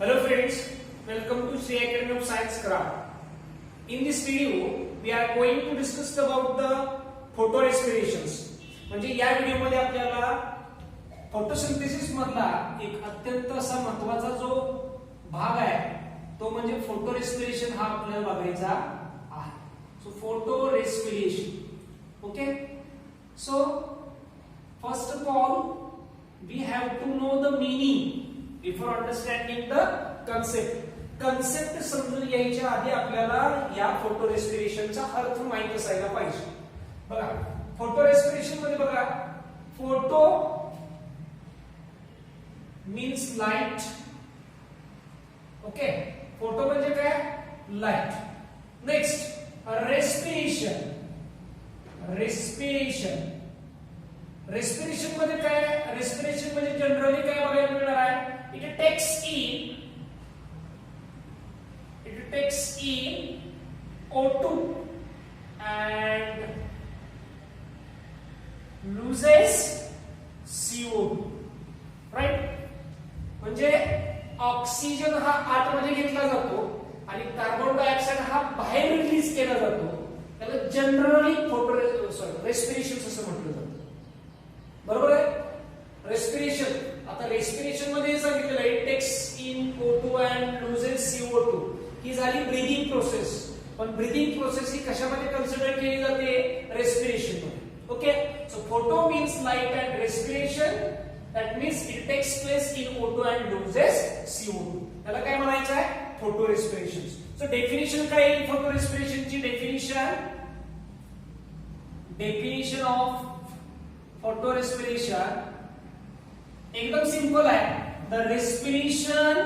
Hello friends, welcome to Sri Academy of Science Craft. In this video, we are going to discuss about the photorespirations. म्हणजे या video मध्ये आपल्याला photosynthesis मधला एक अत्यंत असा महत्त्वाचा जो भाग आहे तो म्हणजे फोटोरेस्पिरेशन हा आपल्याला बघायचा आहे. So फोटोरेस्पिरेशन. Okay, so first of all we have to know the meaning before understanding the concept. Concept समजून घ्यायच्या आधी आपल्याला या फोटो रेस्पिरेशनचा अर्थ माहित असायला पाहिजे. बघा फोटो रेस्पिरेशन मध्ये बघा, photo means light. Okay, photo म्हणजे काय? Light. Next respiration. Respiration respiration मध्ये काय? रेस्पिरेशन मध्ये जनरली काय बघायला मिळणार आहे? It takes in O2 and loses CO2. Right? म्हणजे ऑक्सिजन हा आतमध्ये घेतला जातो आणि कार्बन डायऑक्साइड हा बाहेर रिलीज केला जातो. त्याला जनरली रेस्पिरेशन असं म्हटलं जातं. बरोबर आहे? रेस्पिरेशन. आता रेस्पिरेशन मध्ये सांगितलेलं आहे it takes in O2 and loses CO2. ही झाली ब्रीदिंग प्रोसेस. पण ब्रीदिंग प्रोसेस ही कशामध्ये कन्सिडर केली जाते? रेस्पिरेशन मध्ये. Okay, so photo means light and respiration that means it takes place in O2 and loses CO2. त्याला काय म्हणायचं आहे? Photo respiration. सो डेफिनेशन काय आहे फोटो रेस्पिरेशनची? डेफिनेशन ऑफ फोटो रेस्पिरेशन एकदम सिंपल आहे. The respiration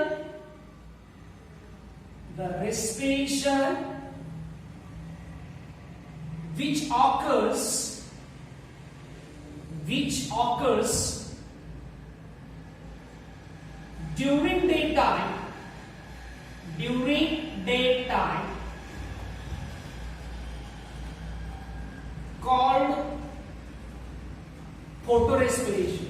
which occurs during daytime called photorespiration.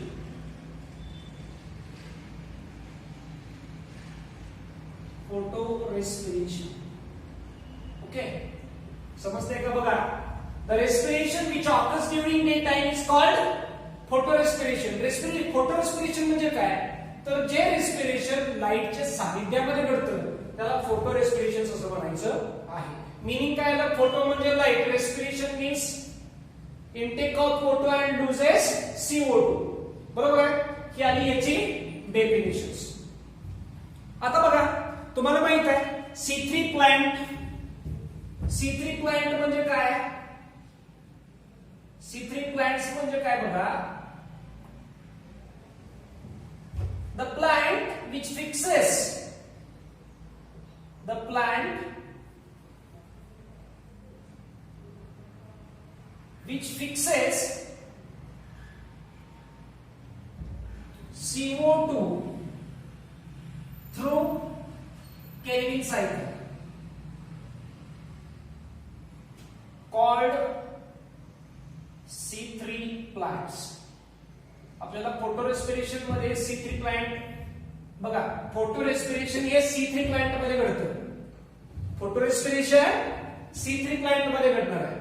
Photorespiration. Okay, समजते का? बघा, the respiration which occurs during daytime is called photorespiration. photorespiration म्हणजे काय? तर जे रेस्पिरेशन लाईटच्या सानिध्यामध्ये घडतं त्याला फोटोरेस्पिरेशन असं म्हणायचं आहे. मीनिंग काय आहे? फोटो म्हणजे light, respiration means intake of photo and loses CO2. बरोबर आहे? ही आली याची डेफिनेशन्स. आता बघा, तुम्हाला माहित आहे C3 प्लांट. C3 प्लांट म्हणजे काय? C3 प्लांट्स म्हणजे काय बघा, the plant which fixes CO2 through Calvin cycle called C3 plants. आपल्याला फोटो रेस्पिरेशन मध्ये C3 प्लांट बघा, फोटो रेस्पिरेशन हे C3 प्लांट मध्ये घडतं. फोटो रेस्पिरेशन C3 प्लांट मध्ये घडणार आहे.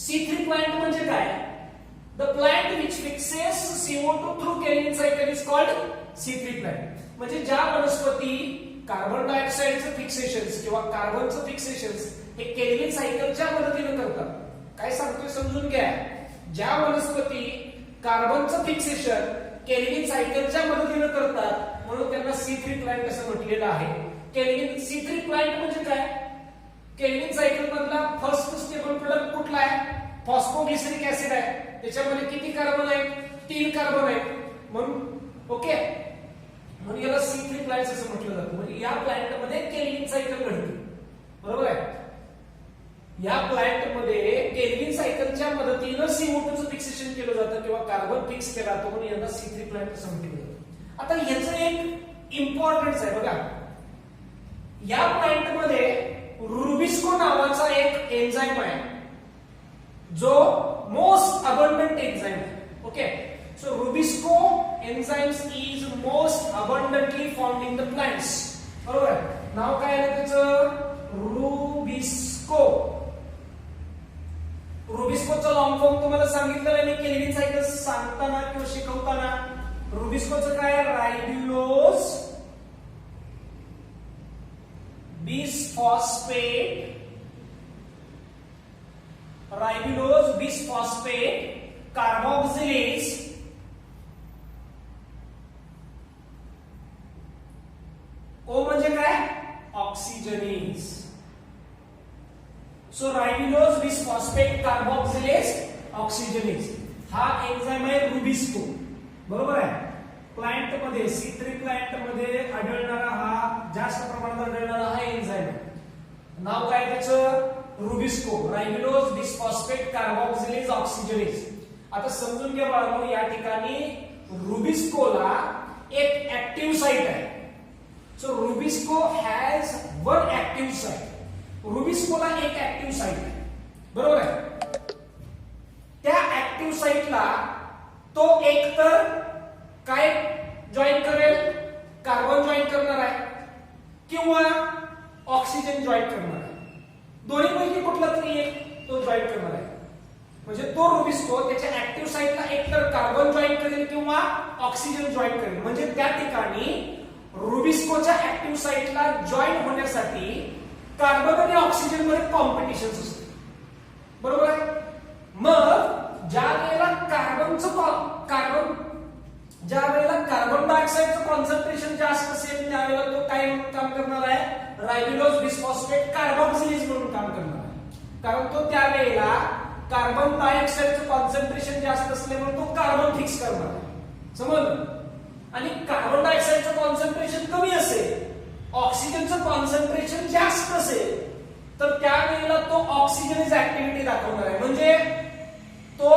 C3 प्लांट म्हणजे काय? The plant which fixes CO2 through Calvin cycle is called C3 plant. म्हणजे ज्या वनस्पती कार्बन डायऑक्साइडचं फिक्सेशन किंवा कार्बनचं फिक्सेशन हे केल्विन सायकलच्या मदतीने करतात. काय सांगतोय समजून घ्या. ज्या वनस्पती कार्बनचं फिक्सेशन केल्विन सायकलच्या मदतीने करतात म्हणून त्यांना C3 प्लांट असं म्हटलेलं आहे. C3 प्लांट म्हणजे काय? केल्विन सायकल मधला फर्स्ट स्टेबल प्रोडक्ट कुठला आहे? फॉस्फोग्लिसरिक ऍसिड आहे. त्याच्यामध्ये किती कार्बन आहेत? 3 कार्बन आहेत. म्हणून ओके, म्हणून याला C3 प्लांट्स असं म्हटलं जातं. म्हणजे या प्लांट मध्ये केल्विन सायकल घडते. बरोबर आहे? या प्लांट मध्ये केल्विन सायकलच्या मदतीने CO2 चं फिक्सेशन केलं जातं किंवा कार्बन फिक्स केला जातो म्हणून यांना C3 प्लांट असं म्हटलं जातं. आता ह्याचं एक इम्पॉर्टन्स आहे बघा, या प्लांट मध्ये रुबिस्को नावाचा एक एन्झाइम आहे जो मोस्ट अबंडंट एन्झाइम आहे. Okay, So Rubisco enzymes is most abundantly found in the plants. सांगितलेलं मी केल्विन सायकल सांगताना किंवा शिकवताना रुबिस्कोचं काय रायब्युलोज बिसफॉस्फेट कार्बोक्सिलेज ओ म्हणजे काय ऑक्सिजनेज सो रायब्युलोज बिसफॉस्फेट कार्बोक्सिलेज ऑक्सिजनेज हा एन्झाइम आहे रुबिस्को बरोबर आहे प्लांट मध्ये C3 प्लांट मध्ये आढळणारा हा जास्त प्रमाणात आढळणारा हा एन्झाइम आहे नाव काय त्याचं rubisco ribulose bisphosphate carboxylase oxygenase आता समजून घ्या बाळांनो या ठिकाणी रुबिस्कोला एक ऍक्टिव्ह साइट आहे so rubisco has one active site रुबिस्कोला एक ऍक्टिव्ह साइट आहे बरोबर आहे त्या ऍक्टिव्ह साइटला तो एकतर काय जॉईन करेल कार्बन जॉईन करणार आहे किंवा ऑक्सिजन जॉईन करणार आहे दोन्हीपैकी कुठला तरी एक तो जॉईन करणार आहे म्हणजे तो रुबिस्को त्याच्या ऍक्टिव्ह साइटला एकतर कार्बन जॉईन करेल किंवा ऑक्सिजन जॉईन करेल म्हणजे त्या ठिकाणी रुबिस्कोच्या ऍक्टिव्ह साइटला जॉईन होण्यासाठी कार्बन आणि ऑक्सिजन मध्ये कॉम्पिटिशन असते बरोबर आहे मग ज्या वेळेला कार्बन डायऑक्साइडचं कॉन्सन्ट्रेशन जास्त असेल त्यावेळेला तो काय काम करणार आहे रायब्युलोज बिसफॉस्फेट कार्बोक्सिलेज म्हणून काम करणार आहे कारण तो त्यावेळेला कार्बन डायऑक्साइडचं कॉन्सन्ट्रेशन जास्त असल्यामुळे तो कार्बन फिक्स करणार आहे समजलं आणि कार्बन डायऑक्साइडचं कॉन्सन्ट्रेशन कमी असेल ऑक्सिजनचं कॉन्सन्ट्रेशन जास्त असेल तर त्यावेळेला तो ऑक्सिजनची ऍक्टिव्हिटी दाखवणार आहे म्हणजे तो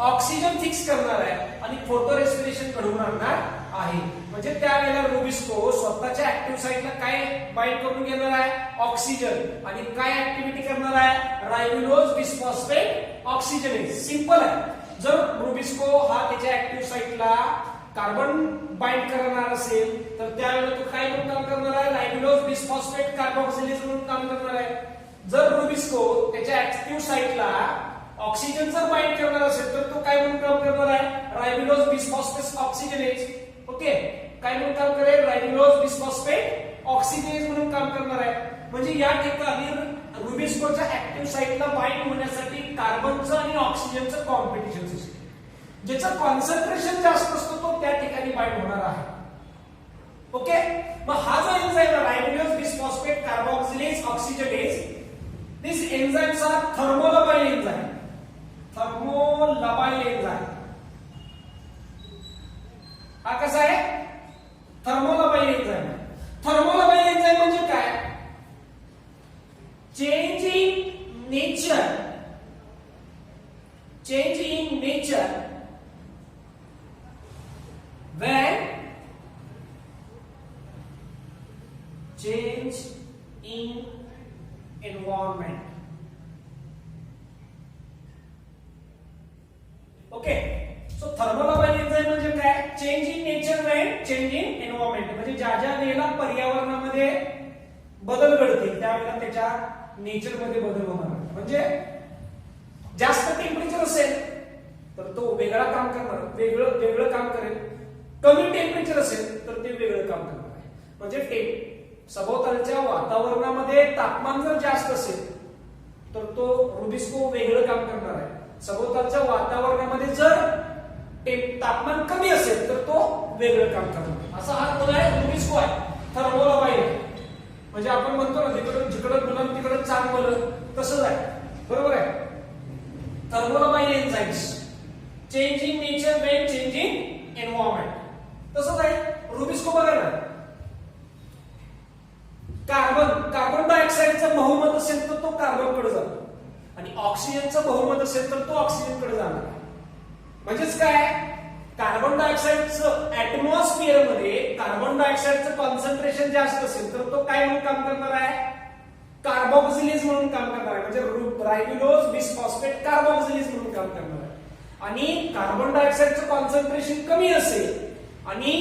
ऑक्सिजन फिक्स करणार आहे आणि फोटो रेस्पिरेशन घडवून आणणार आहे म्हणजे त्यावेळेला रुबिस्को स्वतःच्या ऍक्टिव्ह साइटला काय बाइंड करून घेणार आहे ऑक्सिजन आणि काय ऍक्टिव्हिटी करणार आहे रायब्युलोज बिसफॉस्फेट ऑक्सिजनेज सिंपल आहे जर रुबिस्को हा त्याच्या ऍक्टिव्ह साइटला कार्बन बाइंड करणार असेल तर त्यावेळेला तो काय म्हणून काम करणार आहे रायब्युलोज बिसफॉस्फेट कार्बोक्सिलेज म्हणून काम करणार आहे जर रुबिस्को त्याच्या ऍक्टिव्ह साइटला ऑक्सिजन जर बाइंड करणार असेल तर तो काय म्हणून काम करणार आहे रायब्युलोज बिसफॉस्फेट ऑक्सिजनेज ओके काय म्हणून काम करेल रायब्युलोज बिसफॉस्फेट ऑक्सिजनेज म्हणून काम करणार आहे म्हणजे या ठिकाणी रुबिस्कोच्या ऍक्टिव्ह साइटला बाइंड होण्यासाठी कार्बनचं आणि ऑक्सिजनचं कॉम्पिटिशन असते ज्याचं कॉन्सन्ट्रेशन जास्त असतो तो त्या ठिकाणी बाइंड होणार आहे ओके मग हा जो एन्झाइम आहे ribulose bisphosphate carboxylase oxygenase this enzymes are thermolabile enzyme हा कसा आहे थर्मोलाबाइल एन्झाइम थर्मोलाबाइल एन्झाइम म्हणजे काय change in nature when change in environment okay so thermolabile enzyme म्हणजे काय change in nature when change in environment म्हणजे ज्या ज्या वेळेला पर्यावरणामध्ये बदल घडतील त्यावेळेला त्याच्या नेचर मध्ये बदल होणार म्हणजे जास्त टेम्परेचर असेल तर तो वेगळा काम करणार वेगळं काम करेल कमी टेम्परेचर असेल तर ते वेगळं काम करणार आहे म्हणजे सभोवतालच्या वातावरणामध्ये तापमान जर जास्त असेल तर तो रुबिस्को वेगळं काम करणार आहे सभोवतालच्या वातावरणामध्ये जर तापमान कमी असेल तर तो वेगळं काम करणार असा हा कोण आहे रुबिस्को आहे थर्मोलाबाइल म्हणजे आपण म्हणतो ना जिकडं गुलाम तिकडं चांग बोललं तसंच आहे बरोबर आहे thermolabile enzymes change in nature when change in environment तसंच आहे रुबिस्को बघा ना कार्बन डायऑक्साइडचं बहुमत असेल तर तो कार्बनकडे जातो आणि ऑक्सिजनचं बहुमत असेल तर तो ऑक्सिजनकडे जाणार म्हणजेच काय कार्बन डायऑक्साइडचं ऍटमॉस्फिअर मध्ये कार्बन डायऑक्साइडचं कॉन्सन्ट्रेशन जास्त असेल तर तो काय म्हणून काम करणार आहे कार्बोक्सिलेज म्हणून काम करणार आहे म्हणजे रायब्युलोज बिसफॉस्फेट कार्बोक्सिलेज म्हणून काम करणार आहे आणि कार्बन डायऑक्साइडचं कॉन्सन्ट्रेशन कमी असेल आणि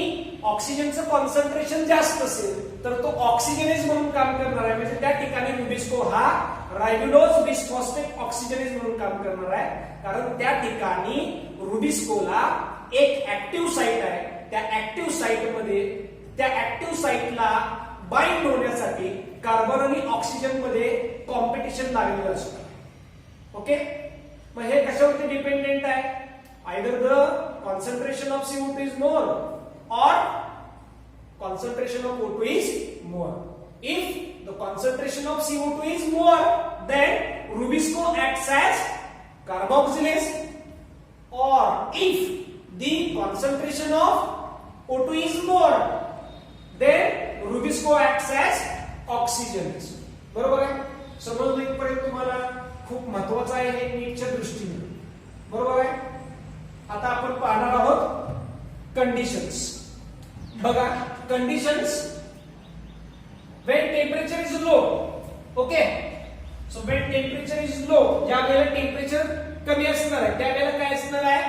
ऑक्सिजनचं कॉन्सन्ट्रेशन जास्त असेल तर तो ऑक्सिजनेज म्हणून काम करणार आहे, म्हणजे त्या ठिकाणी रुबिस्को हा रायबिडोज बिसफॉस्फेट ऑक्सिजनेज म्हणून काम करणार आहे, कारण त्या ठिकाणी रुबिस्कोला एक ऍक्टिव्ह साइट आहे. त्या ऍक्टिव्ह साइट मध्ये त्या ऍक्टिव्ह साइटला बाइंड होण्यासाठी कार्बन आणि ऑक्सिजन मध्ये कॉम्पिटिशन लागलेलं असतं. ओके, मग हे कशावरती डिपेंडेंट आहे? either the concentration of CO2 is more or concentration of O2 is more. If the concentration of CO2 is more, then Rubisco acts as carboxylase, or if the concentration of O2 is more, then Rubisco acts as oxygenase. बरोबर आहे? समजलं इथपर्यंत तुम्हाला? खूप महत्वाचं आहे हे नीटच्या दृष्टीने. बरोबर आहे? आता आपण पाहणार आहोत कंडिशन्स. बघा conditions, when temperature is low, okay, so when temperature is low, ज्या वेळेला टेम्परेचर कमी असणार आहे त्या वेळेला काय असणार आहे?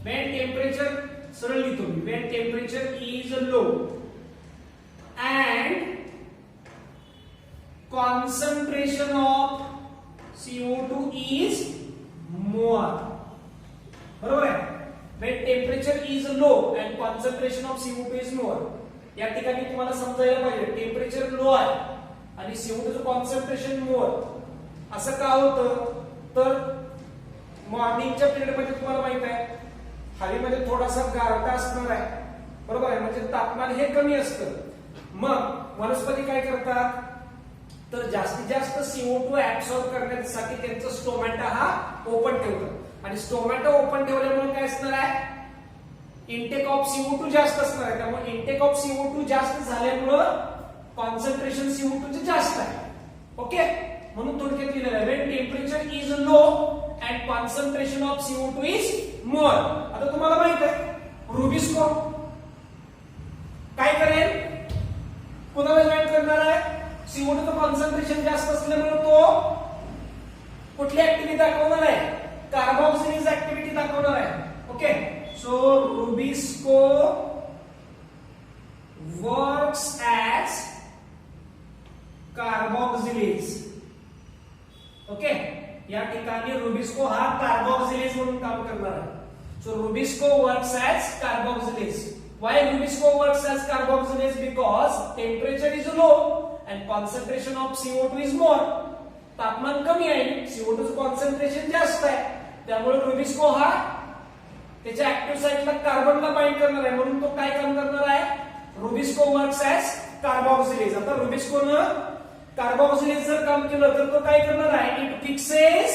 when temperature, सरळ लिहितो मी, when temperature is low and concentration of CO2 is more. बरोबर आहे? when temperature is low and concentration of CO2 is more, या ठिकाणी तुम्हाला समजायला पाहिजे टेम्परेचर लो आहे आणि CO2 चं कॉन्सन्ट्रेशन मोर. असं का होतं? तर मॉर्निंगच्या पिरियड मध्ये तुम्हाला माहित आहे हवेमध्ये थोडासा गारठा असणार आहे. बरोबर आहे? म्हणजे तापमान हे कमी असतं. मग वनस्पती काय करतात? तर जास्तीत जास्त CO2 ऍब्सॉर्ब करण्यासाठी त्यांचा स्टोमॅटा हा ओपन ठेवतात, आणि स्टोमॅटो ओपन ठेवल्यामुळे काय असणार आहे? इनटेक ऑफ CO2 जास्त असणार आहे. त्यामुळे इनटेक ऑफ CO2 जास्त झाल्यामुळे कॉन्सन्ट्रेशन CO2 चे जास्त आहे. ओके, म्हणून थोडक्यात लिहिलेलं आहे when temperature is low and concentration of CO2 is more. आता तुम्हाला माहित आहे रुबिस्को काय करेल? कोणाला जॉईन करणार आहे? CO2 चं कॉन्सन्ट्रेशन जास्त असल्यामुळे तो कुठली ऍक्टिव्हिटी दाखवणार आहे? कार्बोक्सिलेज ऍक्टिव्हिटी दाखवणार आहे. Okay, so rubisco works as carboxylase. Okay, या ठिकाणी रुबिस्को हा कार्बोक्सिलेज म्हणून काम करणार आहे. So rubisco works as carboxylase. Why rubisco works as carboxylase? Because temperature is low and concentration of CO2 is more. तापमान कमी आहे, CO2 चं कॉन्सन्ट्रेशन जास्त आहे, त्यामुळे रुबिस्को हा त्याच्या ऍक्टिव्ह साइटला कार्बनला बाइंड करणार आहे, म्हणून तो काय काम करणार आहे? Rubisco works as carboxylase. आता रुबिस्कोनं कार्बोक्सिलेज जर काम केलं तर तो काय करणार आहे? It fixes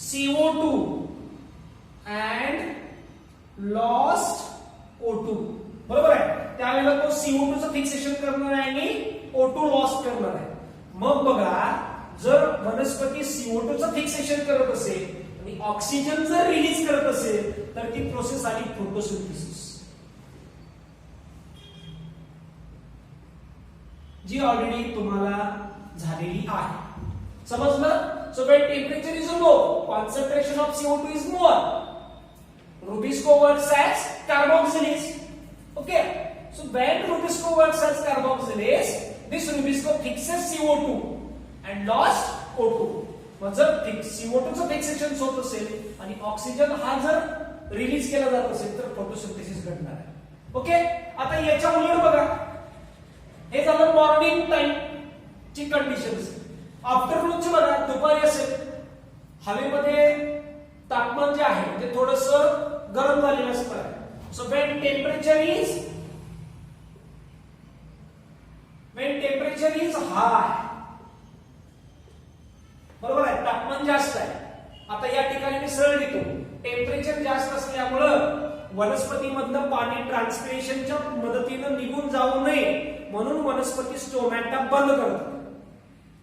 CO2 and lost O2. बरोबर आहे? त्यावेळेला तो CO2 चं फिक्सेशन करणार आहे आणि O2 लॉस करणार आहे. मग बघा, जर वनस्पती CO2 चं फिक्सेशन करत असेल आणि ऑक्सिजन जर रिलीज करत असेल तर ती प्रोसेस आली फोटोसिंथेसिस, जी ऑलरेडी तुम्हाला झालेली आहे. समजलं? So when temperature is low, concentration of CO2 is more, Rubisco works as carboxylase. Okay, so when Rubisco works as carboxylase, this Rubisco fixes CO2 and lost O2. मग जर CO2 चं fixation होत असेल आणि ऑक्सिजन हा जर release केला जात असेल तर फोटोसिंथेसिस घडणार आहे. ओके, आता याच्या उलट बघा, हे झालं मॉर्निंग टाइम ची कंडिशन्स. आफ्टरनूनची बघा, दुपारी असेल, हवेमध्ये तापमान जे आहे म्हणजे थोडंसं गरम झालेलं असतं. So when temperature is high, बरोबर आहे? तापमान जास्त आहे. आता या ठिकाणी मी सरळ लिहितो, टेम्परेचर जास्त असल्यामुळं वनस्पतीमधलं पाणी ट्रान्सपिरेशनच्या मदतीनं निघून जाऊ नये म्हणून वनस्पती स्टोमॅटा बंद करतात,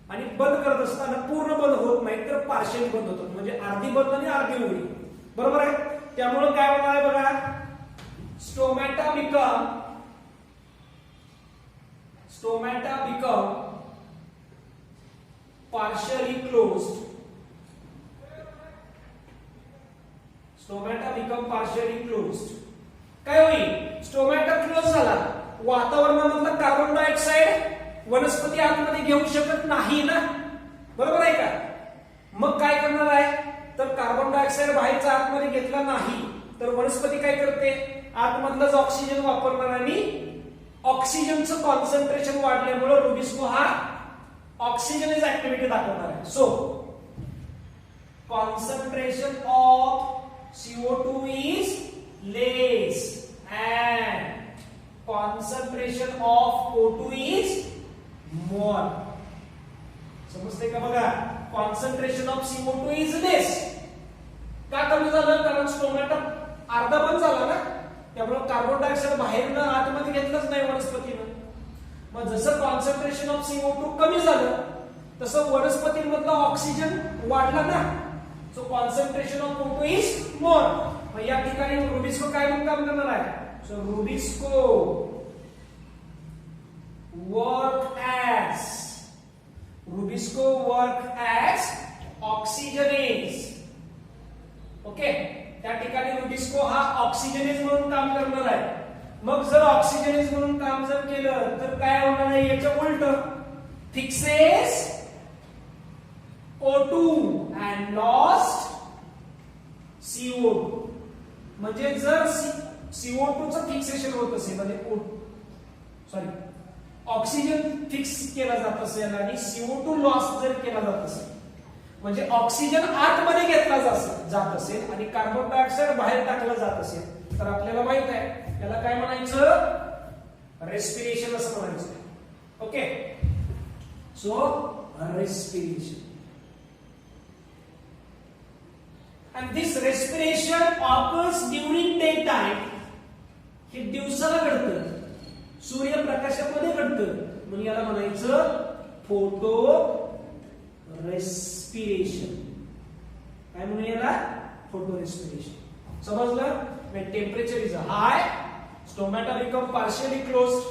आणि बंद करत असताना पूर्ण बंद होत नाही तर पार्शियल बंद होतात, म्हणजे अर्धी बंद आणि अर्धी उघडी. बरोबर आहे? त्यामुळे काय होणार आहे बघा, stomata become partially closed. Stomata become partially closed काय होईल, स्टोमॅटा क्लोज झाला, वातावरणामधला कार्बन डायऑक्साईड वनस्पती आतमध्ये घेऊ शकत नाही ना, बरोबर आहे का? मग काय करणार आहे, तर कार्बन डायऑक्साईड बाहेरचा आतमध्ये घेतला नाही तर वनस्पती काय करते, आतमधलाच ऑक्सिजन वापरणार आणि ऑक्सिजनचं कॉन्सन्ट्रेशन वाढल्यामुळे रुबिस्को हा ऑक्सिजनेज ऍक्टिव्हिटी दाखवणार आहे. So concentration of CO2 is less and concentration of O2 is more. समजते का? बघा, concentration of CO2 is less. का कमी झालं, कारण स्टोमॅटा अर्धा बंद झाला ना, त्यामुळे कार्बन डायऑक्साईड बाहेरनं आतमध्ये घेतलंच नाही वनस्पतीनं. मग जसं कॉन्सन्ट्रेशन ऑफ CO2 कमी झालं तसं वनस्पतींमधला ऑक्सिजन वाढला ना. So concentration of O2 is more. मग या ठिकाणी रुबिस्को काय म्हणून काम करणार आहे, so rubisco work as oxygenase. Okay, त्या ठिकाणी रुबिस्को हा ऑक्सिजनेज म्हणून काम करणार आहे. मग जर ऑक्सिजनेज म्हणून काम जर केलं तर काय होणार आहे, याच्या उलट, fixes O2 and lost CO2. म्हणजे जर CO2 चं फिक्सेशन होत असेल, म्हणजे ऑक्सिजन फिक्स केला जात असेल आणि CO2 लॉस जर केला जात असेल, म्हणजे ऑक्सिजन आतमध्ये घेतला जात असेल आणि कार्बन डायऑक्साईड बाहेर टाकला जात असेल, तर आपल्याला माहित आहे त्याला काय म्हणायचं, रेस्पिरेशन असं म्हणायचं. Okay, so respiration. And this respiration occurs during daytime. हे दिवसाला घडतं, सूर्यप्रकाशामध्ये घडतं, म्हणून याला म्हणायचं फोटो रेस्पिरेशन. काय म्हणून याला, फोटो रेस्पिरेशन. समजलं? when temperature is high, stomata become partially closed.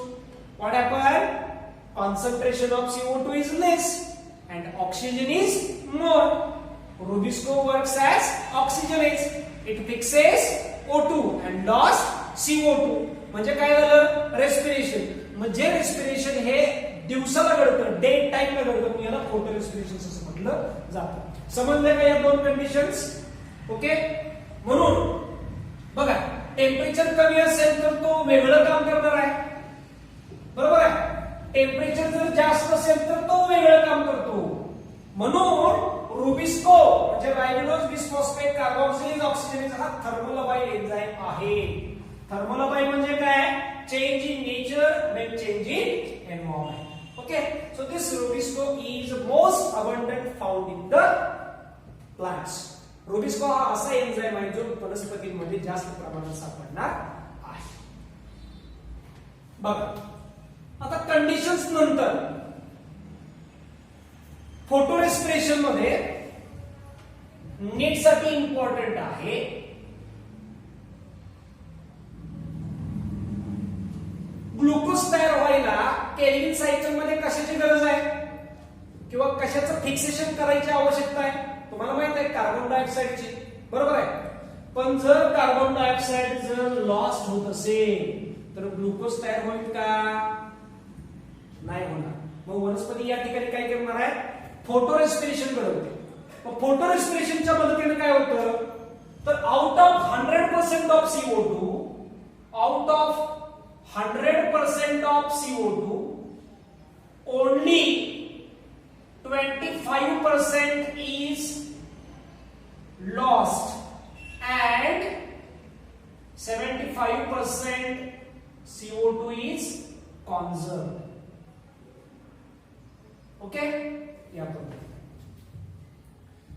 What happened? Concentration of CO2 is less and oxygen is more. Rubisco works as oxygenase. It fixes O2 and lost CO2. म्हणजे काय झालं, respiration. म्हणजे respiration हे दिवसाला घडतं, day time ला घडतं, याला फोटो रेस्पिरेशन असं म्हटलं जातं. समजलं का या दोन कंडिशन्स? ओके, म्हणून बघा, टेम्परेचर कमी असेल तर तो वेगळं काम करणार आहे, बरोबर आहे. टेम्परेचर जर जास्त असेल तर तो वेगळं काम करतो. म्हणून रुबिस्को म्हणजे रायबिनोज बिसफॉस्फेट कार्बोक्सिलेज ऑक्सिजनेज हा थर्मोलबाईल एन्झाइम आहे. थर्मोलबाईल म्हणजे काय, change in nature make change in environment. Okay, so this Rubisco is most abundant found in the plants. Rubisco हा असा एन्झाइम आहे जो वनस्पतींमध्ये जास्त प्रमाणात सापडणार आहे. बघा, आता कंडिशन्स नंतर फोटो रेस्पिरेशन मध्ये नीट साठी इम्पॉर्टंट आहे ग्लुकोज तयार व्हायला केल्विन सायकल मध्ये कशाची गरज आहे किंवा कशाचं फिक्सेशन करायची आवश्यकता आहे, तुम्हाला माहित आहे, कार्बन डायऑक्साईडची, बरोबर आहे. पण जर कार्बन डायऑक्साईड जर लॉस्ट होत असेल तर ग्लुकोज तयार होईल का, नाही होणार. मग वनस्पती या ठिकाणी काय करणार आहे, फोटो रेस्पिरेशन करते. मग फोटो रेस्पिरेशनच्या मदतीने काय होतं, तर out of 100% of CO2, out of 100% of CO2 only 25% is lost and 75% CO2 is conserved. Okay, या पद्धतीने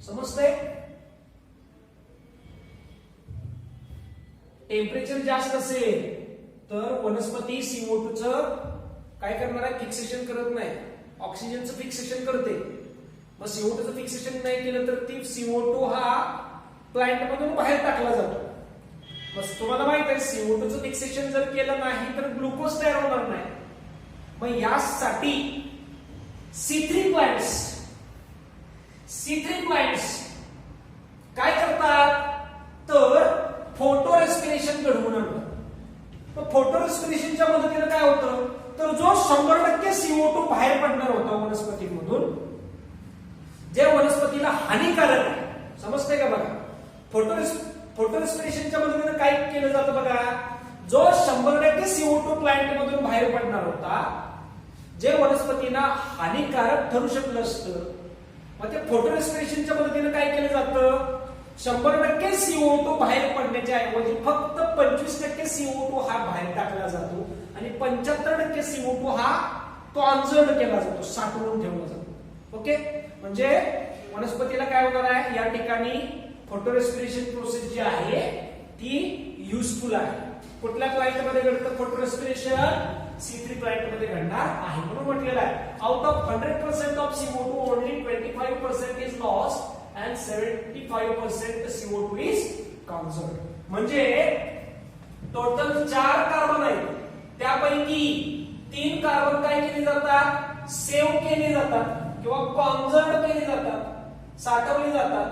समजते. टेम्परेचर जास्त असेल तर वनस्पती CO2 चं काय करणार आहे, फिक्सेशन करत नाही, ऑक्सिजनचं फिक्सेशन करते. मग CO2 चं फिक्सेशन नाही केलं तर ती CO2 हा प्लांट मधून बाहेर टाकला जातो. बस तुम्हाला माहित आहे, CO2 चं फिक्सेशन जर केलं नाही तर ग्लुकोज तयार होणार नाही. मग यासाठी C3 प्लांट्स काय करतात, तर फोटो रेस्पिरेशन घडवून आणतात. फोटो रेस्पिरेशनच्या मदतीने काय होतं, तर जो 100% CO2 बाहेर पडणार होता वनस्पतीमधून, जे वनस्पतीला हानिकारक आहे, समजते का बघा. फोटो रेस्पिरेशनच्या मदतीने काय केलं जातं बघा, जो 100% CO2 प्लांट मधून बाहेर पडणार होता, जे वनस्पतीला हानिकारक ठरू शकलं असतं, मग ते फोटो रेस्पिरेशनच्या मदतीने काय केलं जातं, 100% CO2 बाहेर पडण्याच्या ऐवजी फक्त 25% CO2 हा बाहेर टाकला जातो आणि 75% CO2 हा कॉन्झर्व केला जातो, साठवून ठेवला जातो. ओके, म्हणजे वनस्पतीला काय होणार आहे, या ठिकाणी फोटो रेस्पिरेशन प्रोसेस जी आहे ती युजफुल आहे. कुठल्या प्लांट मध्ये घडतं फोटो रेस्पिरेशन, C3 प्लांट मध्ये घडणार आहे. म्हणून म्हटलेलं आहे, out of 100% of CO2 only 25% is lost and 75% CO2 is conserved. म्हणजे टोटल 4 कार्बन आहेत, त्यापैकी 3 कार्बन काय केले जातात, सेव्ह केले जातात किंवा कॉन्झर्व्ड केले जातात, साठवले जातात,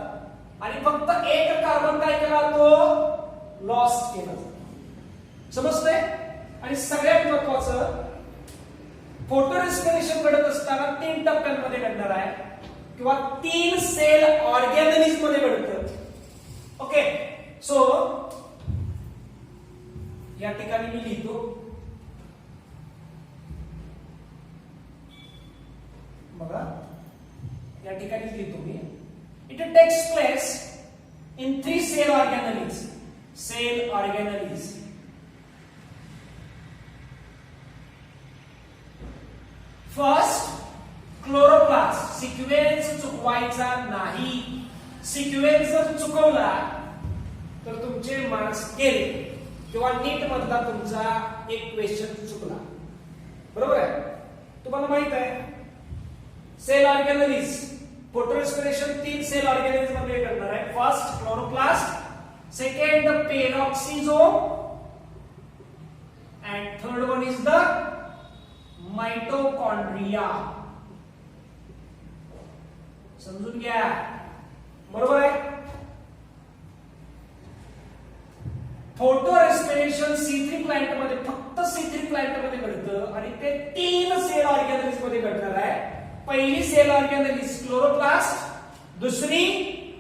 आणि फक्त 1 कार्बन काय केला जातो, लॉस्ट केला जातो. समजतंय. आणि सगळ्यात महत्वाचं, फोटो रेस्पिरेशन घडत असताना 3 टप्प्यांमध्ये घडणार आहे किंवा 3 सेल ऑर्गॅनिल्स मध्ये घडतं. ओके, सो या ठिकाणी मी लिहितो बघा, या ठिकाणी लिहितो मी, it takes place in 3 cell organelles. Cell organelles, first chloroplast. Sequence चुकवायचा नाही, सिक्वेन्स जर चुकवला तर तुमचे मार्क्स गेले किंवा नीट मधला तुमचा एक क्वेश्चन चुकला. बरोबर आहे. तुम्हाला माहित आहे cell organelles, photorespiration 3 cell organelles मध्ये करणार आहे. First chloroplast, second peroxisome, and third one is the mitochondria. समजून घ्या, बरोबर आहे. फोटो रेस्पिरेशन C3 प्लांट मध्ये, फक्त C3 प्लांट मध्ये घडतं आणि ते 3 सेल ऑर्गॅनिल्स मध्ये घडणार आहे. पहिली सेल ऑर्गॅनिल्स क्लोरोप्लास्ट, दुसरी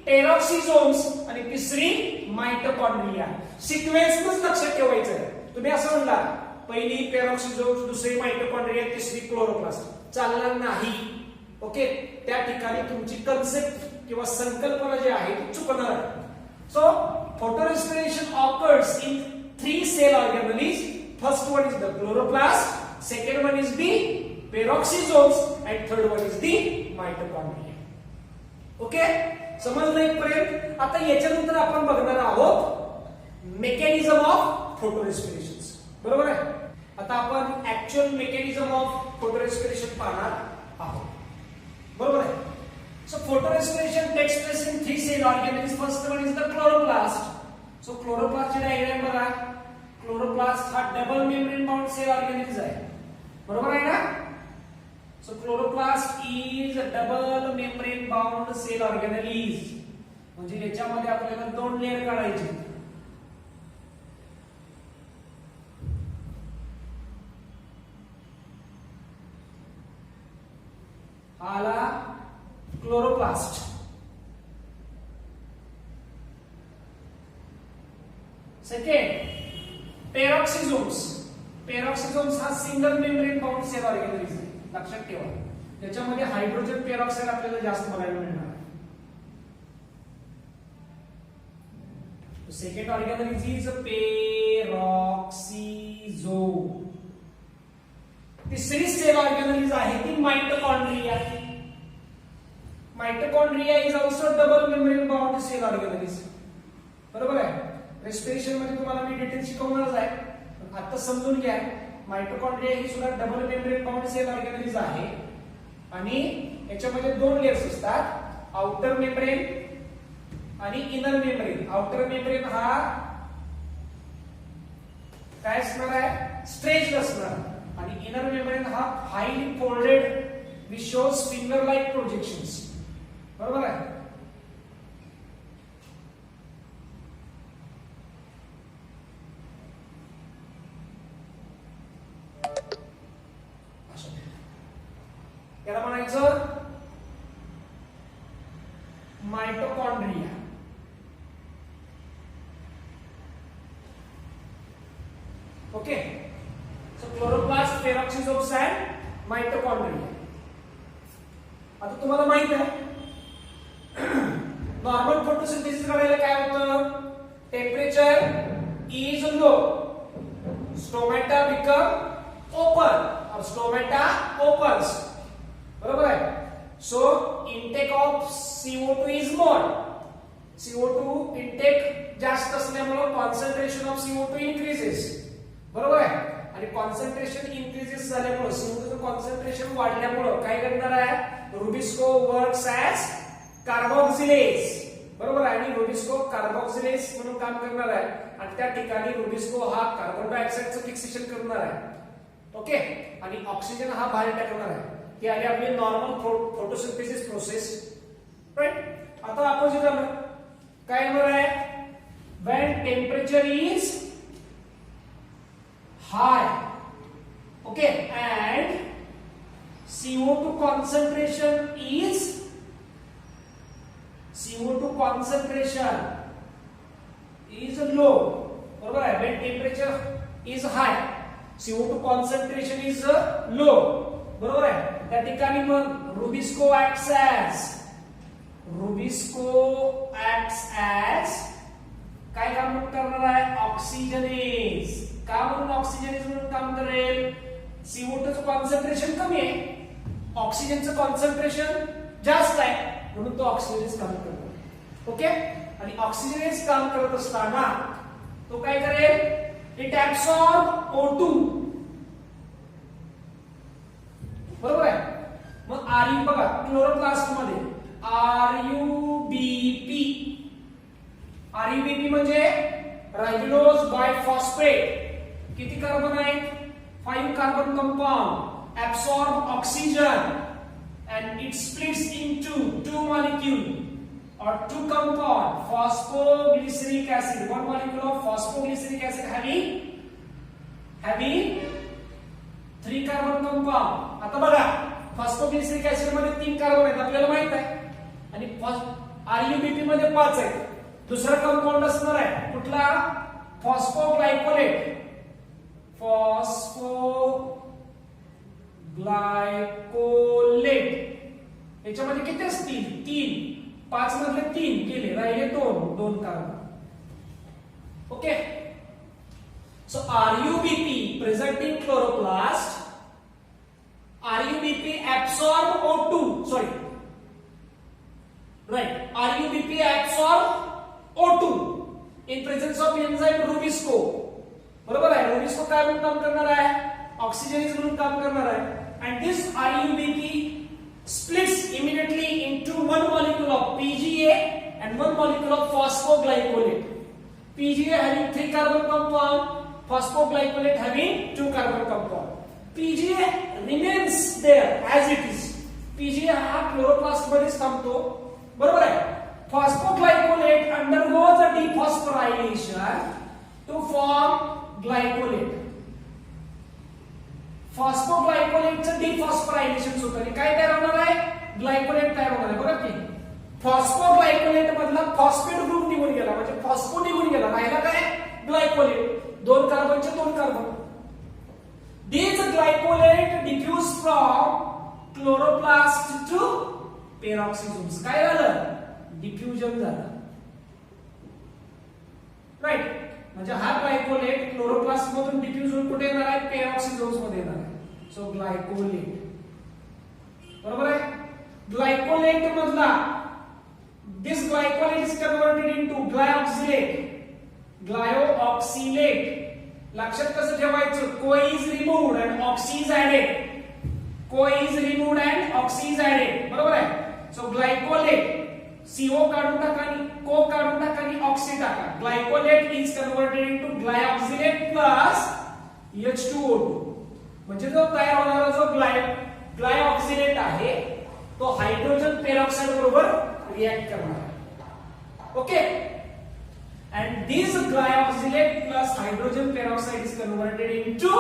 टेरॉक्सिझोम्स आणि तिसरी माइटोकॉन्ड्रिया. सिक्वेन्सच लक्षात ठेवायचं आहे. तुम्ही असं म्हणला पहिली पेरॉक्सिझोम्स, दुसरी माइटोकॉन्ड्रिया, तिसरी क्लोरोप्लास्ट, चालणार नाही. ओके, त्या ठिकाणी तुमची कन्सेप्ट किंवा संकल्पना जी आहे ती चुकणार आहे. So photo respiration occurs in 3 cell organelles. First one is the chloroplast, second one is the peroxisomes and third one is the mitochondria. Okay, समजलं इथपर्यंत. आता याच्यानंतर आपण बघणार आहोत मेकॅनिझम ऑफ फोटो रेस्पिरेशन. बरोबर आहे. आता आपण actual mechanism of photo respiration पाहणार आहोत. बरोबर आहे. So photo respiration takes place in 3 cell organelles. First one is the chloroplast. So chloroplast ची डायग्राम बघा. क्लोरोप्लास्ट हा double membrane bound cell organelles आहे. बरोबर आहे ना. So chloroplast is a double membrane bound cell organelles. म्हणजे याच्यामध्ये आपल्याला 2 लेयर काढायचे. आला क्लोरोप्लास्ट. Second peroxisomes. पेरॉक्सिझोम्स हा single membrane bound cell organelles आहे. लक्षात ठेवा, त्याच्यामध्ये हायड्रोजन पेरॉक्साइड आपल्याला जास्त बघायला मिळणार. Second organelle is peroxisome. तिसरी सेल ऑर्गॅनिल आहे ती mitochondria. Mitochondria is also double membrane bound cell organelle. बरोबर आहे. रेस्पिरेशन मध्ये तुम्हाला मी डिटेल शिकवणारच आहे, आता समजून घ्या. माइटोकॉन्ड्रिया ही सुद्धा double membrane bound cell organelles आहे आणि याच्यामध्ये 2 लेयर्स असतात, आउटर मेम्ब्रेन आणि इनर मेम्ब्रेन. आउटर मेम्ब्रेन हा काय असणार आहे, स्ट्रेच्ड असणार, आणि इनर मेम्ब्रेन हा highly folded which shows finger like projections. बरोबर आहे. याला म्हणायचं mitochondria. Okay, so chloroplast, peroxisomes and mitochondria. आता तुम्हाला माहित आहे नॉर्मल फोटोसिंथेसिस करायला काय होतं, temperature is low, stomata become open और स्टोमॅटा ओपन्स, बरोबर आहे. So intake of CO2 is more. CO2 intake जास्त असल्यामुळे कॉन्सन्ट्रेशन ऑफ CO2 इन्क्रीजेस, बरोबर आहे. आणि कॉन्सन्ट्रेशन इन्क्रीजेस झाल्यामुळे CO2चं कॉन्सन्ट्रेशन वाढल्यामुळे काय करणार आहे, रुबिस्को वर्क्स ॲज कार्बोक्सिलेज, बरोबर आहे. आणि रुबिस्को कार्बोक्सिलेज म्हणून काम करणार आहे आणि त्या ठिकाणी रुबिस्को हा कार्बन डायऑक्साइडचं फिक्सेशन करणार आहे. ओके, आणि ऑक्सिजन हा बाहेर टाकणार आहे. ही आली आपली नॉर्मल फोटोसिंथेसिस प्रोसेस, राइट. आता अपोजिट झालं काय होणार आहे, when temperature is hi, okay, and CO2 concentration is low, बरोबर आहे. when temperature is high CO2 concentration is low, बरोबर आहे. त्या ठिकाणी मग रुबिस्को acts as काय काम करणार आहे, ऑक्सिजनेज. का म्हणून ऑक्सिजनेज म्हणून काम करेल, CO2 चं कॉन्सन्ट्रेशन कमी आहे, ऑक्सिजनचं कॉन्सन्ट्रेशन जास्त आहे, म्हणून तो ऑक्सिजनेज काम करतो. ओके, आणि ऑक्सिजनेज काम करत असताना तो काय करेल, इट ऍब्सॉर्ब O2, बरोबर आहे. मग RU बघा क्लोरोप्लास्ट मध्ये RUBP म्हणजे रायबुलोज बायफॉस्फेट. किती कार्बन आहेत, 5 carbon compound, absorb oxygen and it splits into 2 molecule or 2 compound, phosphoglyceric acid, 1 molecule of phosphoglyceric acid having 3 carbon compound. आता बघा फॉस्फोग्लिसरिक ऍसिड मध्ये 3 कार्बन आहेत आपल्याला माहित आहे, आणि RUBP मध्ये 5 आहेत. दुसरा कंपाऊंड असणार आहे कुठला, फॉस्फोग्लायकोलेट. याच्यामध्ये किती असतील, 3. 5 मधले 3 गेले, राहिले 2 carbon. Okay, so RUBP present in chloroplast, RUBP absorb O2, sorry, right, RUBP absorb O2 in presence of enzyme Rubisco, बरोबर आहे. रुबिस्को काय म्हणून काम करणार आहे, ऑक्सिजनेज म्हणून काम करणार आहे. and this RUBP splits immediately into 1 molecule of PGA and 1 molecule of phosphoglycolate. PGA having 3 carbon compound, phosphoglycolate having 2 carbon compound. PGA remains there as it is. PGA हा क्लोरोप्लास्ट मध्ये थांबतो, बरोबर आहे. Phosphoglycolate undergoes a dephosphorylation to form glycolate. फॉस्फोग्लायकोलेटचं डिफॉस्फोरायलेशन होतं आणि काय तयार होणार आहे, ग्लायकोलेट तयार होणार आहे. बरोबर की फॉस्फोग्लायकोलेट मधला फॉस्फेट ग्रुप निघून गेला, म्हणजे फॉस्फो निघून गेला, राहिला काय, ग्लायकोलेट. 2 कार्बनचे 2 carbon. These glycolate diffuse from chloroplast to peroxisomes. काय झालं, डिफ्युजन झालं, राईट. म्हणजे हा ग्लायकोलेट क्लोरोप्लास्ट मधून डिफ्यूज होऊन कुठे येणार आहे, पेरॉक्सिसोम्स मध्ये येणार आहे. सो ग्लायकोलेट, बरोबर आहे. ग्लायकोलेट मधला this glycolate is converted into glyoxylate. लक्षात कसं ठेवायचं, co is removed and oxy is added, co is removed and oxy is added, बरोबर आहे. सो ग्लायकोलेट CO काढून टाका आणि को काढून टाका आणि ऑक्सी टाका. Glycolate is converted into glyoxylate plus H2O2. म्हणजे जो तयार होणारा जो ग्लायऑक्सिलेट आहे तो हायड्रोजन पेरॉक्साइड बरोबर रिएक्ट करणार आहे. Okay, and this glyoxylate plus hydrogen peroxide is converted into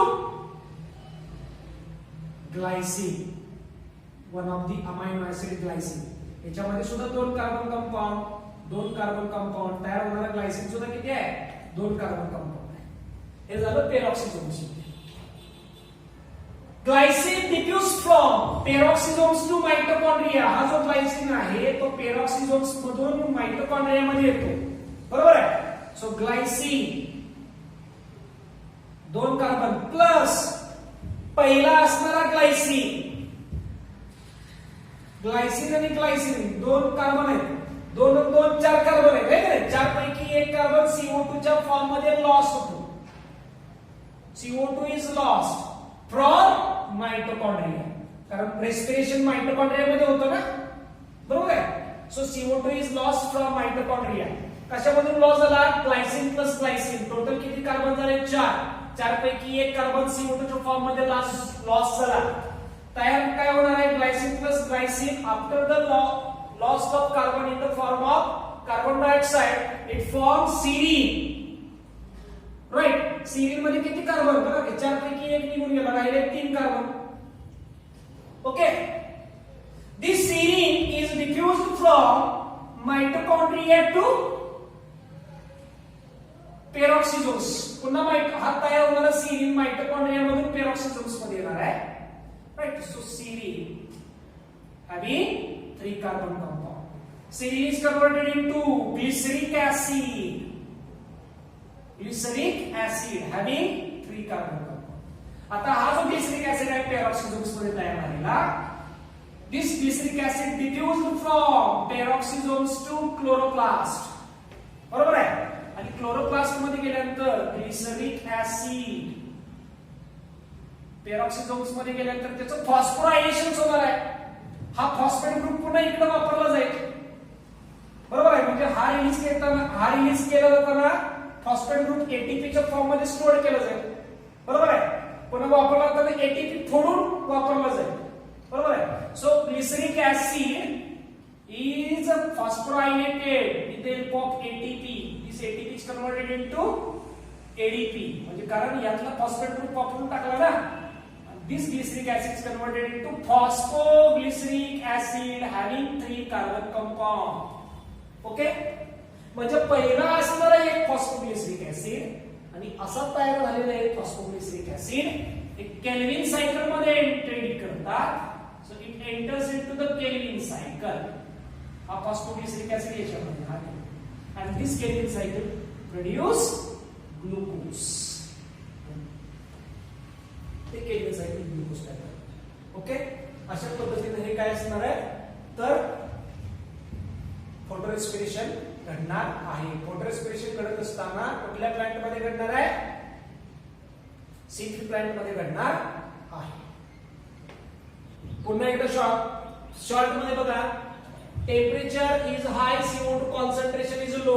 glycine. One of the amino acid glycine. याच्यामध्ये सुद्धा दोन कार्बन कंपाऊंड तयार होणारा ग्लायसिन सुद्धा किती आहे? दोन कार्बन कंपाऊंड आहे। हे झालं पेरॉक्सिसोम्स। Glycine diffuse from पेरॉक्सिसोम्स to mitochondria. हा जो ग्लायसिन आहे तो पेरॉक्सिसोम्स मधून माइटोकॉन्ड्रिया मध्ये येतो, बरोबर आहे? सो ग्लायसिन दोन कार्बन प्लस पहिला असणारा ग्लायसिन, ग्लायसिन आणि ग्लायसिन दोन कार्बन आहेत, दोन दोन चार कार्बन आहेत, चार पैकी एक कार्बन CO2 च्या फॉर्म मध्ये लॉस होतो। CO2 is lost from mitochondria, कारण रेस्पिरेशन माइटोकॉन्ड्रिया मध्ये होतं ना, बरोबर आहे? So CO2 is lost from mitochondria. कशामधून लॉस झाला? Glycine plus glycine. टोटल किती कार्बन झाले? चार। चार पैकी एक कार्बन CO2 च्या फॉर्म मध्ये लॉस झाला। तयार काय होणार आहे? Glycine plus glycine after the loss of carbon in the form of carbon dioxide, it forms serine, right? serine मध्ये किती कार्बन? बघा चार पैकी एक निघून गेला, राहिले तीन carbon, okay? This serine is diffused from mitochondria to peroxisomes. पुन्हा हा तयार होणारा serine माइटोकॉन्ड्रिया मधून पेरॉक्सिसोम्स मध्ये येणार आहे, right? So serine having 3 carbon compound. Serine is converted into glyceric acid. Glyceric acid having 3 carbon compound. आता हा जो glyceric acid आहे पेरॉक्सिसोम्स मध्ये तयार झालेला, this glyceric acid diffused from peroxisomes to chloroplast, बरोबर आहे? आणि क्लोरोप्लास्ट मध्ये गेल्यानंतर ग्लिसरिक ऍसिड पेरॉक्सिसोम्स मध्ये गेल्यानंतर त्याचं फॉस्फोरायलेशन होणार आहे। हा फॉस्फेट ग्रुप पुन्हा इकडे वापरला जाईल, बरोबर आहे? म्हणजे हा रिलीज केला जाताना फॉस्फेट ग्रुप ATP च्या फॉर्म मध्ये स्टोअर केला जाईल, बरोबर आहे? पुन्हा वापरला जाताना ATP फोडून वापरला जाईल, बरोबर आहे? So glyceric acid is phosphorylated with the help of ATP. This ATP is converted into ADP, म्हणजे कारण यातला फॉस्फेट ग्रुप वापरून टाकला ना, this glyceric acid is converted into phosphoglyceric acid having 3 carbon compound, okay? म्हणजे पहिला असणारा एक फॉस्फोग्लिसरिक ऍसिड आणि असा तयार झालेला एक फॉस्फोग्लिसरिक ऍसिड एक केल्विन सायकल मध्ये एंट्री करतात। So it enters into the kelvin cycle. हा फॉस्फोग्लिसरिक ऍसिड याच्यामध्ये आहे आणि दिस केल्विन सायकल प्रोड्यूस ग्लुकोज। ते केल्विन सायकल ग्लुकोज तयार, ओके? अशा पद्धतीने हे काय असणार आहे? तर फोटो रेस्पिरेशन घडणार आहे। फोटो रेस्पिरेशन घडत असताना कुठल्या प्लांट मध्ये घडणार आहे? C3 प्लांट मध्ये घडणार आहे। पुन्हा एकदा शॉर्ट मध्ये बघा, temperature is hi, CO2 concentration is low.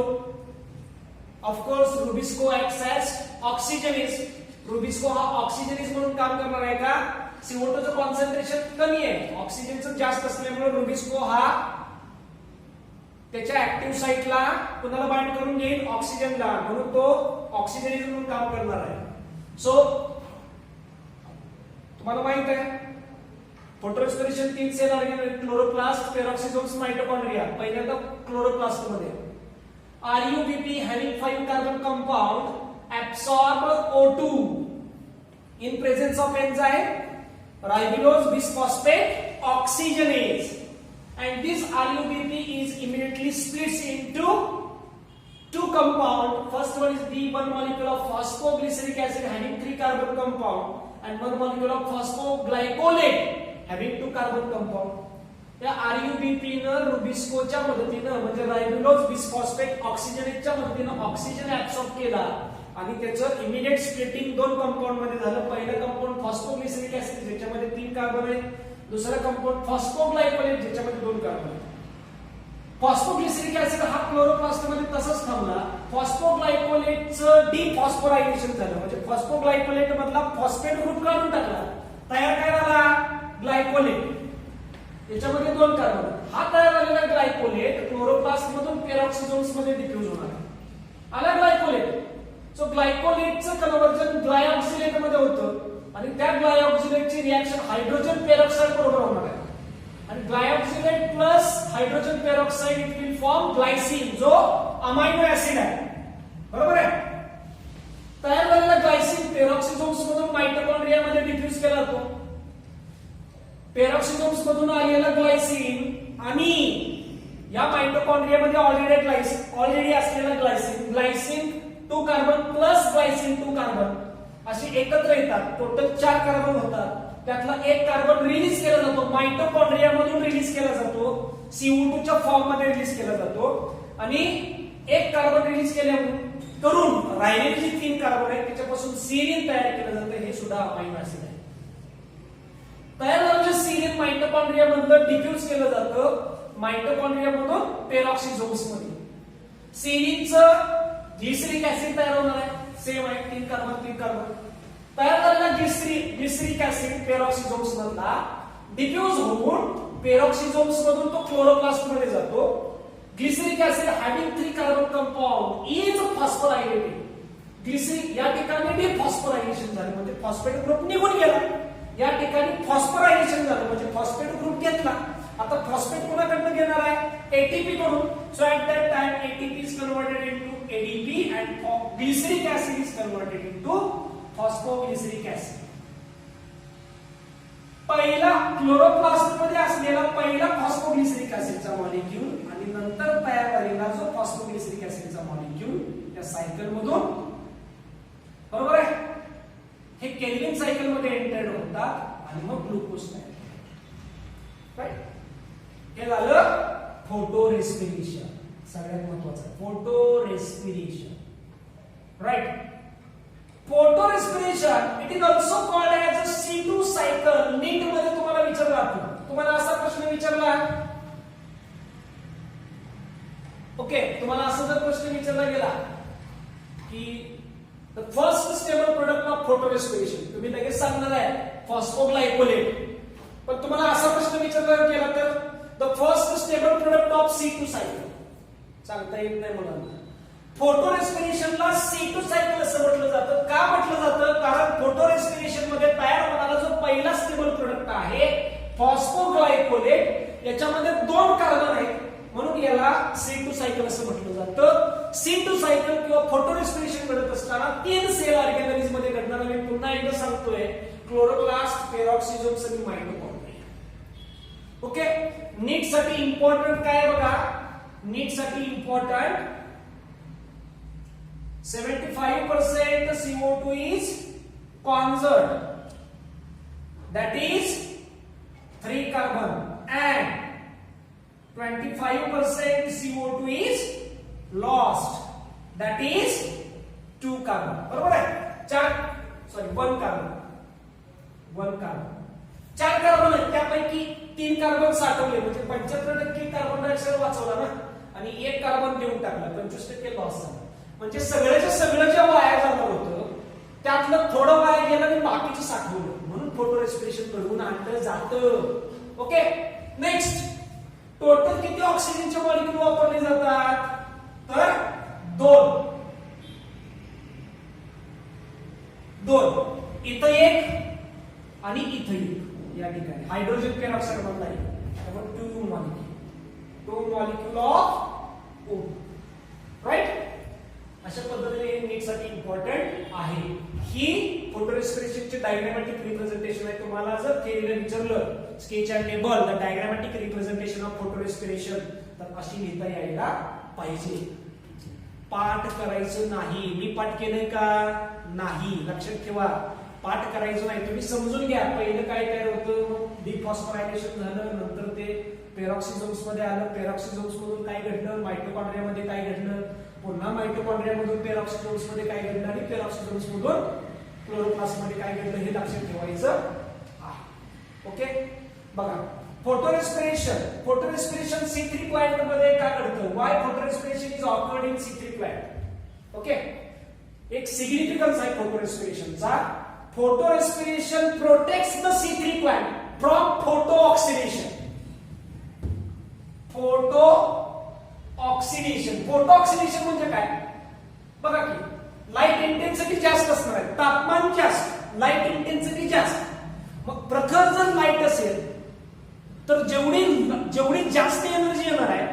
Of course Rubisco acts as oxygenase. Rubisco हा ऑक्सिजनेज म्हणून काम करणार आहे का? CO2 चं कॉन्सन्ट्रेशन कमी आहे, ऑक्सिजनचं जास्त असल्यामुळे रुबिस्को हा त्याच्या ऍक्टिव्ह साइटला कुणाला बाइंड करून घेईल? ऑक्सिजनला, म्हणून तो ऑक्सिजनेज म्हणून काम करणार आहे. सो तुम्हाला माहित आहे photorespiration 3 cell organelle, chloroplast, peroxisomes, mitochondria. पहिल्यांदा क्लोरोप्लास्ट मध्ये RUBP having 5 carbon compound absorb O2 in presence of enzyme ribulose bisphosphate oxygenase, and this RUBP is immediately splits into 2 compound. First one is the 1 molecule of phosphoglyceric acid having 3 carbon compound and 1 molecule of phosphoglycolate having 2 carbon compound. या RUBP न रुबिस्कोच्या मदतीने म्हणजे रायबुलोज bisphosphate ऑक्सिजनेजच्या मदतीने oxygen absorb केला आणि त्याचं immediate splitting 2 compound मध्ये झालं. पहिलं कंपाऊंड फॉस्फोग्लिसरिक ऍसिड ज्याच्यामध्ये 3 कार्बन आहेत, दुसरं कंपाऊंड फॉस्फोग्लायकोलेट ज्याच्यामध्ये 2 कार्बन आहेत. फॉस्फोग्लिसरिक ऍसिड हा क्लोरोप्लास्ट मध्ये तसंच थांबला. फॉस्फोग्लायकोलेटचं डिफॉस्फोरायलेशन झालं म्हणजे फॉस्फोग्लायकोलेट मधला फॉस्फेट ग्रुप काढून टाकला, तयार काय झाला? ग्लायकोलेट. याच्यामध्ये 2 कार्बन. हा तयार झालेला ग्लायकोलेट क्लोरोप्लास्ट मधून पेरॉक्सिसोम्स मध्ये डिफ्यूज होणार आहे. आला ग्लायकोलेट. सो ग्लायकोलेटचं कन्व्हर्जन ग्लायऑक्सिलेट मध्ये होतं आणि त्या ग्लायऑक्सिलेटची रिएक्शन हायड्रोजन पेरॉक्साइड बरोबर होणार आहे. आणि glyoxylate plus hydrogen peroxide it will form glycine जो अमायनो ऍसिड आहे. बरोबर आहे. तयार झालेला ग्लायसिन पेरॉक्सिसोम्स मधून माइटोकॉन्ड्रिया मध्ये डिफ्यूज केला जातो. पेरॉक्सिसोम्स मधून आलेला ग्लायसिन आणि या माइटोकॉन्ड्रिया मध्ये ऑलरेडी असलेला Glycine 2 carbon plus Glycine 2 carbon असे एकत्र येतात. टोटल 4 कार्बन होतात. त्यातला एक कार्बन रिलीज केला जातो माइटोकॉन्ड्रिया मधून रिलीज केला जातो. CO2 च्या फॉर्म मध्ये रिलीज केला जातो आणि एक कार्बन रिलीज करून राहिलेली जी 3 कार्बन आहेत त्याच्यापासून सीरिन तयार केलं जातं. हे सुद्धा अमायनो ऍसिड आहे. तयार झालेलं सीरिन माइटोकॉन्ड्रिया मधून डिफ्यूज केलं जातं माइटोकॉन्ड्रिया मधून पेरॉक्सिसोम्स मध्ये. सीरिनचं ग्लिसरिक ऍसिड तयार होणार आहे. सेम आहे 3 कार्बन. तयार झालेला ग्लिसरिक ऍसिड पेरॉक्सिसोम्स मधला डिफ्यूज होऊन पेरॉक्सिसोम्स मधून तो क्लोरोप्लास्ट मध्ये जातो. Glyceric acid having 3 carbon compound is phosphorylated. Glyceric या ठिकाणी डिफॉस्फोरायलेशन झालं म्हणजे फॉस्फेट ग्रुप निघून गेला. या ठिकाणी फॉस्फोरायलेशन झालं म्हणजे फॉस्फेट ग्रुप घेतला. आता फॉस्फेट कोणाकडून घेणार आहे एटीपी कडून. So at that time ATP is converted into ADP and glyceric acid is converted into phosphoglyceric acid. पहिला क्लोरोप्लास्ट मध्ये असलेला पहिला फॉस्फोग्लिसरिक ऍसिडचा मॉलिक्यूल आणि नंतर तयार झालेला जो फॉस्फोग्लिसरिक ऍसिडचा मॉलिक्यूल त्या सायकल मधून बरोबर आहे हे केल्विन सायकल मध्ये एंटर्ड होतात आणि मग ग्लुकोज तयार. राईट. हे झालं फोटो रेस्पिरेशन. सगळ्यात महत्वाचं photorespiration. Right. Photorespiration it is also called as a C2 cycle. NEET मध्ये तुम्हाला विचारला जातो. तुम्हाला असा प्रश्न विचारला ओके तुम्हाला असा जर प्रश्न विचारला गेला की the first stable product of photo respiration तुम्ही लगेच सांगणार आहे फॉस्फोग्लायकोलेट. पण तुम्हाला असा प्रश्न विचारला गेला तर the first stable product of C2 cycle सांगता येत नाही मुलांना. फोटो रेस्पिरेशनला C2 सायकल असं म्हटलं जातं. का म्हटलं जातं कारण फोटो रेस्पिरेशन मध्ये तयार होणारा जो पहिला स्टेबल प्रोडक्ट आहे फॉस्फोग्लायकोलेट याच्यामध्ये 2 कार्बन आहेत म्हणून याला C2 सायकल असं म्हटलं जातं. C2 सायकल किंवा फोटो रेस्पिरेशन घडत असताना 3 सेल ऑर्गॅनिझम मध्ये घडणार. मी पुन्हा एकदा सांगतोय क्लोरोप्लास्ट पेरॉक्सिसोम्स आणि माइटोकॉन्ड्रिया. ओके. नीट साठी इम्पॉर्टंट काय बघा. नीट साठी important 75% CO2 is conserved, that is 3 carbon, and 25% CO2 is lost, that is 2 carbon. बरोबर आहे. 1 carbon. 4 कार्बन आहेत त्यापैकी 3 कार्बन साठवले म्हणजे 75% कार्बन डायऑक्साइड वाचवला ना आणि 1 कार्बन देऊन टाकला 25% लॉस झाला. म्हणजे सगळ्याच्या सगळं जे वाया जाणार होतं त्यातलं थोडं वाया गेलं आणि बाकीचं साठवलं म्हणून फोटो रेस्पिरेशन घडवून आणलं जातं. ओके. नेक्स्ट टोटल किती ऑक्सिजनचे मॉलिक्यूल वापरले जातात तर 2. इथं 1 आणि इथं 1 या ठिकाणी हायड्रोजन पेरॉक्साइड मधला आहे 2 मॉलिक्यूल ऑफ O. राईट. अशा पद्धतीने नीट साठी इम्पॉर्टंट आहे. ही फोटो रेस्पिरेशनचे डायग्रामॅटिक रिप्रेझेंटेशन आहे. तुम्हाला जर थेरीला विचारलं sketch and table the diagrammatic representation of photo respiration तर अशी लिहिता यायला पाहिजे. पाठ करायचं नाही. मी पाठ केलंय का नाही लक्षात ठेवा. पाठ करायचं नाही. तुम्ही समजून घ्या पहिलं काय तयार होतं डिफॉस्फोरायलेशन झालं नंतर ते पेरॉक्सिसोम्स मध्ये आलं. पेरॉक्सिसोम्स मधून काय घडलं माइटोकॉन्ड्रिया मध्ये काय घडलं पुन्हा माइटोकॉन्ड्रिया मधून पेरॉक्सिसोम्स मध्ये काय घडलं आणि पेरॉक्सिसोम्स मधून क्लोरोप्लास्ट मध्ये काय घडलं हे लक्षात ठेवायचं आहे. ओके. बघा फोटो रेस्पिरेशन C3 प्लांट मध्ये काय घडतं. Why photorespiration is occurred in C3 plant. Okay. एक सिग्निफिकन्स आहे फोटो रेस्पिरेशनचा. Photorespiration protects the C3 plant from photo oxidation. Photo oxidation म्हणजे काय बघा की लाईट इंटेन्सिटी जास्त असणार आहे. तापमान जास्त लाईट इंटेन्सिटी जास्त. मग प्रखर जर लाईट असेल तर जेवढी जास्त एनर्जी येणार आहे,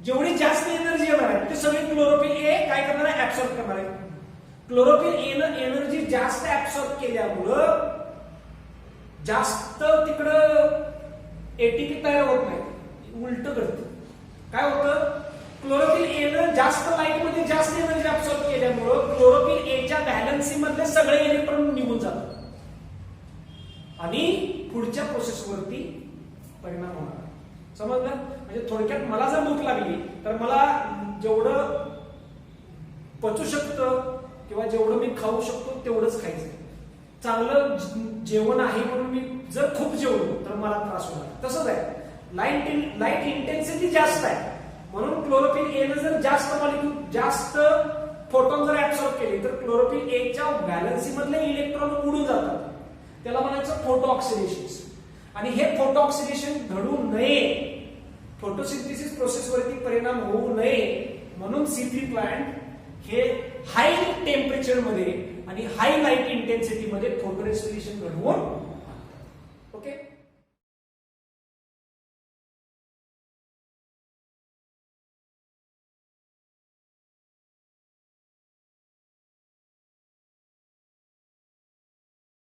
जेवढी जास्त एनर्जी येणार आहे ते सगळे क्लोरोफिल ए काय करणार आहे, ऍब्सॉर्ब करणार आहे. क्लोरोफिल ए न एनर्जी जास्त ऍब्सॉर्ब केल्यामुळं जास्त तिकडं एटीपी तयार होत नाही, उलट घडतं. काय होतं, क्लोरोफिल ए न जास्त लाईट मध्ये जास्त एनर्जी ऍब्सॉर्ब केल्यामुळं क्लोरोफिल ए च्या व्हॅलन्सी मधले सगळे इलेक्ट्रॉन निघून जातात आणि पुढच्या प्रोसेसवरती परिणाम होणार. समजलं? म्हणजे थोडक्यात मला जर भूक लागली तर मला जेवढं पचू शकतं किंवा जेवढं मी खाऊ शकतो तेवढंच खायचं. चांगलं जेवण आहे म्हणून मी जर खूप जेवलो तर मला त्रास होणार. तसंच आहे, लाईट इंटेन्सिटी जास्त आहे म्हणून क्लोरोफिल ए न जर जास्त मॉलिक्यूल जास्त फोटॉन जर ऍब्सॉर्ब केले तर क्लोरोफिल ए च्या व्हॅलन्सी मधले इलेक्ट्रॉन उडून जातात. त्याला म्हणायचं फोटो ऑक्सिडेशन. आणि हे फोटो ऑक्सिडेशन घडू नये, फोटोसिंथेसिस प्रोसेसवरती परिणाम होऊ नये म्हणून C3 प्लांट हे हाय टेम्परेचर मध्ये आणि हाय लाईट इंटेन्सिटी मध्ये फोटो रेस्पिरेशन घडवून